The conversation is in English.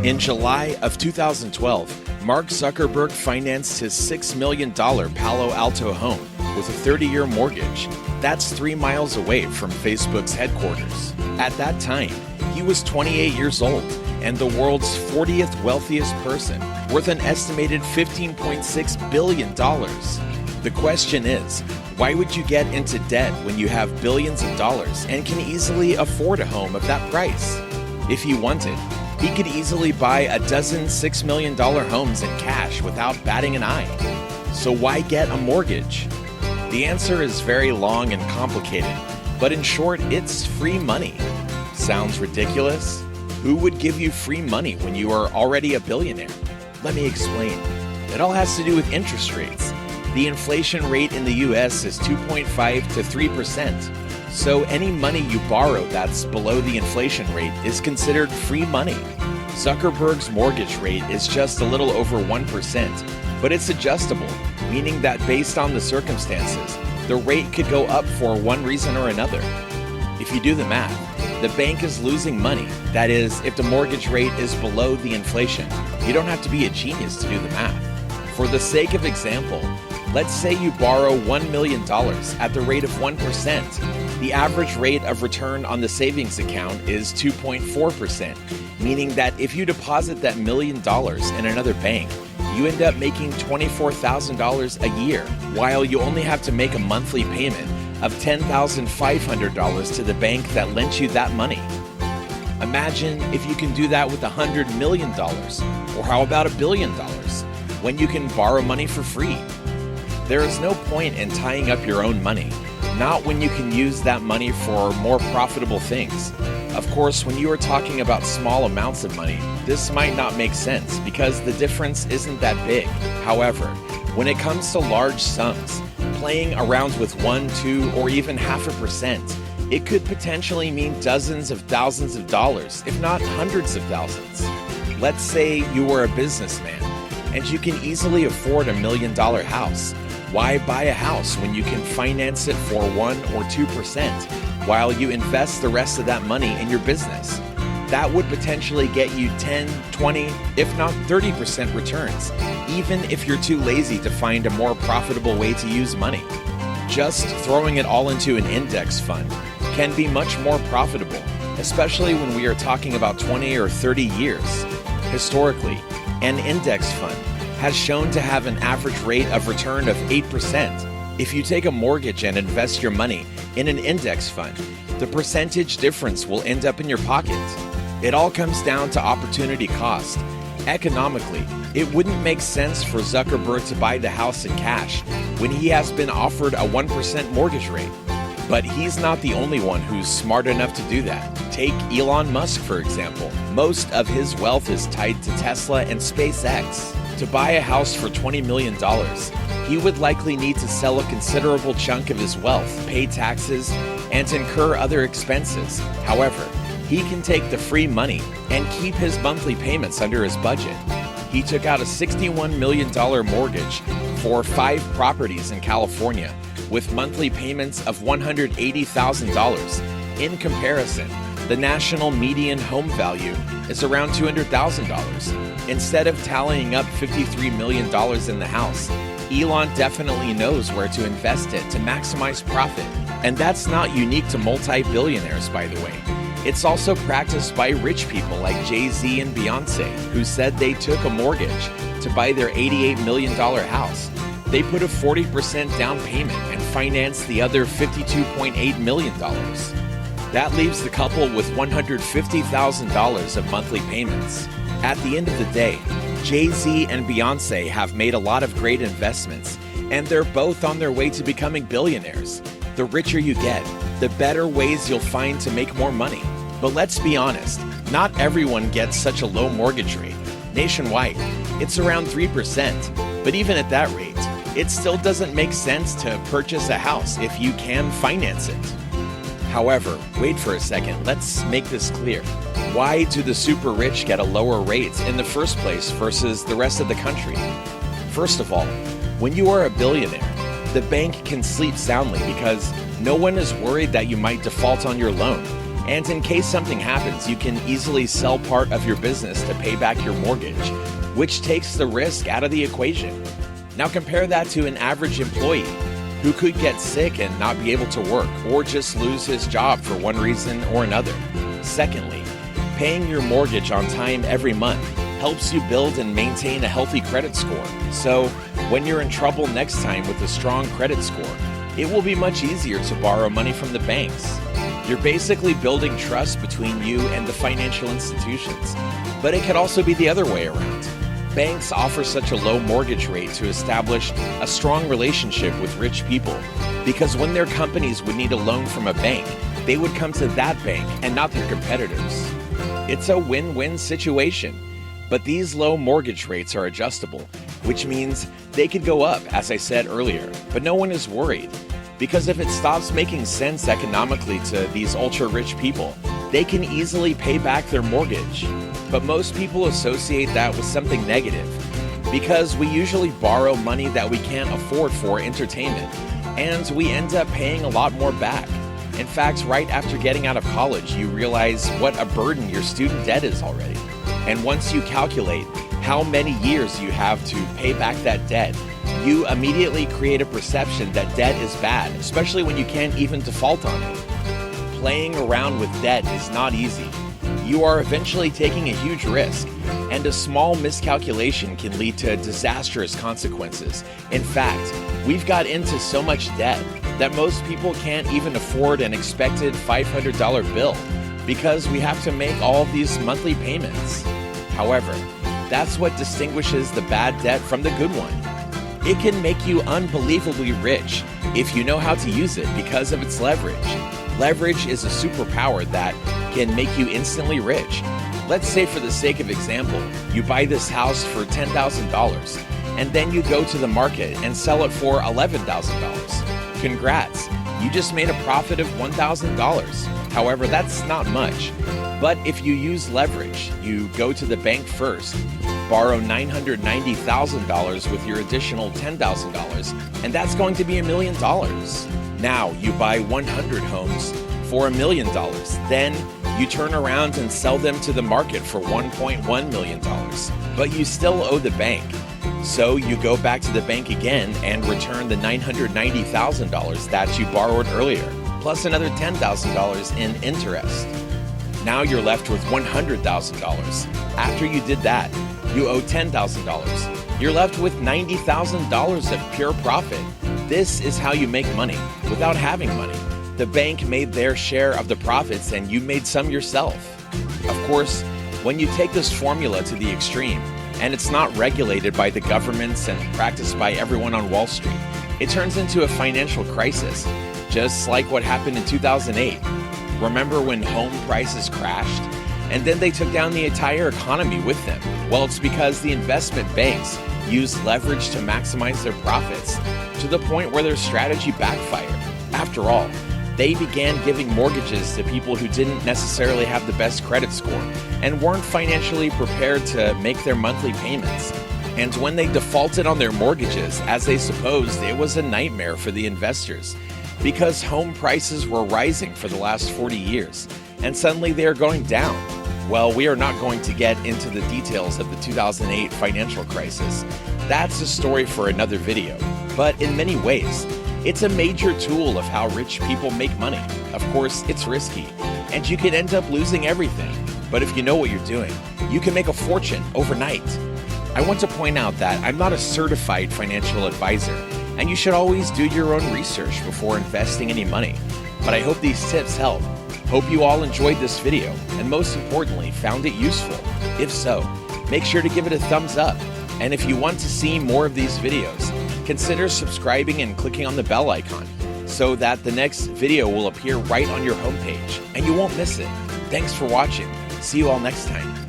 In July of 2012, Mark Zuckerberg financed his $6 million Palo Alto home with a 30-year mortgage. That's 3 miles away from Facebook's headquarters. At that time, he was 28 years old and the world's 40th wealthiest person, worth an estimated $15.6 billion. The question is, why would you get into debt when you have billions of dollars and can easily afford a home of that price? If he wanted, he could easily buy a dozen $6 million homes in cash without batting an eye. So why get a mortgage? The answer is very long and complicated, but in short, it's free money. Sounds ridiculous? Who would give you free money when you are already a billionaire? Let me explain. It all has to do with interest rates. The inflation rate in the US is 2.5 to 3%. So any money you borrow that's below the inflation rate is considered free money. Zuckerberg's mortgage rate is just a little over 1%, but it's adjustable, meaning that based on the circumstances, the rate could go up for one reason or another. If you do the math, the bank is losing money. That is, if the mortgage rate is below the inflation. You don't have to be a genius to do the math. For the sake of example, let's say you borrow $1 million at the rate of 1%. The average rate of return on the savings account is 2.4%, meaning that if you deposit that $1 million in another bank, you end up making $24,000 a year, while you only have to make a monthly payment of $10,500 to the bank that lent you that money. Imagine if you can do that with $100 million, or how about $1 billion, when you can borrow money for free. There is no point in tying up your own money, not when you can use that money for more profitable things. Of course, when you are talking about small amounts of money, this might not make sense because the difference isn't that big. However, when it comes to large sums, playing around with 1, 2, or even 0.5%, it could potentially mean dozens of thousands of dollars, if not hundreds of thousands. Let's say you were a businessman and you can easily afford $1 million house. Why buy a house when you can finance it for 1 or 2% while you invest the rest of that money in your business? That would potentially get you 10, 20, if not 30% returns, even if you're too lazy to find a more profitable way to use money. Just throwing it all into an index fund can be much more profitable, especially when we are talking about 20 or 30 years. Historically, an index fund has shown to have an average rate of return of 8%. If you take a mortgage and invest your money in an index fund, the percentage difference will end up in your pocket. It all comes down to opportunity cost. Economically, it wouldn't make sense for Zuckerberg to buy the house in cash when he has been offered a 1% mortgage rate. But he's not the only one who's smart enough to do that. Take Elon Musk, for example. Most of his wealth is tied to Tesla and SpaceX. To buy a house for $20 million, he would likely need to sell a considerable chunk of his wealth, pay taxes, and incur other expenses. However, he can take the free money and keep his monthly payments under his budget. He took out a $61 million mortgage for 5 properties in California with monthly payments of $180,000. In comparison, the national median home value is around $200,000. Instead of tallying up $53 million in the house, Elon definitely knows where to invest it to maximize profit. And that's not unique to multi-billionaires, by the way. It's also practiced by rich people like Jay-Z and Beyonce, who said they took a mortgage to buy their $88 million house. They put a 40% down payment and financed the other $52.8 million. That leaves the couple with $150,000 of monthly payments. At the end of the day, Jay-Z and Beyonce have made a lot of great investments, and they're both on their way to becoming billionaires. The richer you get, the better ways you'll find to make more money. But let's be honest, not everyone gets such a low mortgage rate. Nationwide, it's around 3%. But even at that rate, it still doesn't make sense to purchase a house if you can finance it. However, wait for a second, let's make this clear. Why do the super rich get a lower rate in the first place versus the rest of the country? First of all, when you are a billionaire, the bank can sleep soundly because no one is worried that you might default on your loan. And in case something happens, you can easily sell part of your business to pay back your mortgage, which takes the risk out of the equation. Now compare that to an average employee who could get sick and not be able to work, or just lose his job for one reason or another. Secondly, paying your mortgage on time every month helps you build and maintain a healthy credit score. So when you're in trouble next time with a strong credit score, it will be much easier to borrow money from the banks. You're basically building trust between you and the financial institutions, but it could also be the other way around. Banks offer such a low mortgage rate to establish a strong relationship with rich people, because when their companies would need a loan from a bank, they would come to that bank and not their competitors. It's a win-win situation, but these low mortgage rates are adjustable, which means they could go up, as I said earlier, but no one is worried, because if it stops making sense economically to these ultra-rich people, they can easily pay back their mortgage. But most people associate that with something negative, because we usually borrow money that we can't afford for entertainment, and we end up paying a lot more back. In fact, right after getting out of college, you realize what a burden your student debt is already. And once you calculate how many years you have to pay back that debt, you immediately create a perception that debt is bad, especially when you can't even default on it. Playing around with debt is not easy. You are eventually taking a huge risk, and a small miscalculation can lead to disastrous consequences. In fact, we've got into so much debt that most people can't even afford an expected $500 bill because we have to make all of these monthly payments. However, that's what distinguishes the bad debt from the good one. It can make you unbelievably rich if you know how to use it because of its leverage. Leverage is a superpower that can make you instantly rich. Let's say, for the sake of example, you buy this house for $10,000 and then you go to the market and sell it for $11,000. Congrats, you just made a profit of $1,000. However, that's not much. But if you use leverage, you go to the bank first, borrow $990,000 with your additional $10,000, and that's going to be $1 million. Now you buy 100 homes for $1 million. Then you turn around and sell them to the market for $1.1 million. But you still owe the bank. So you go back to the bank again and return the $990,000 that you borrowed earlier, plus another $10,000 in interest. Now you're left with $100,000. After you did that, you owe $10,000. You're left with $90,000 of pure profit. This is how you make money without having money. The bank made their share of the profits and you made some yourself. Of course, when you take this formula to the extreme, and it's not regulated by the governments and practiced by everyone on Wall Street, it turns into a financial crisis, just like what happened in 2008. Remember when home prices crashed? And then they took down the entire economy with them. Well, it's because the investment banks used leverage to maximize their profits to the point where their strategy backfired. After all, they began giving mortgages to people who didn't necessarily have the best credit score and weren't financially prepared to make their monthly payments. And when they defaulted on their mortgages, as they supposed, it was a nightmare for the investors because home prices were rising for the last 40 years, and suddenly they are going down. Well, we are not going to get into the details of the 2008 financial crisis. That's a story for another video. But in many ways, it's a major tool of how rich people make money. Of course, it's risky, and you can end up losing everything. But if you know what you're doing, you can make a fortune overnight. I want to point out that I'm not a certified financial advisor, and you should always do your own research before investing any money. But I hope these tips help. Hope you all enjoyed this video, and most importantly, found it useful. If so, make sure to give it a thumbs up. And if you want to see more of these videos, consider subscribing and clicking on the bell icon so that the next video will appear right on your homepage and you won't miss it. Thanks for watching. See you all next time.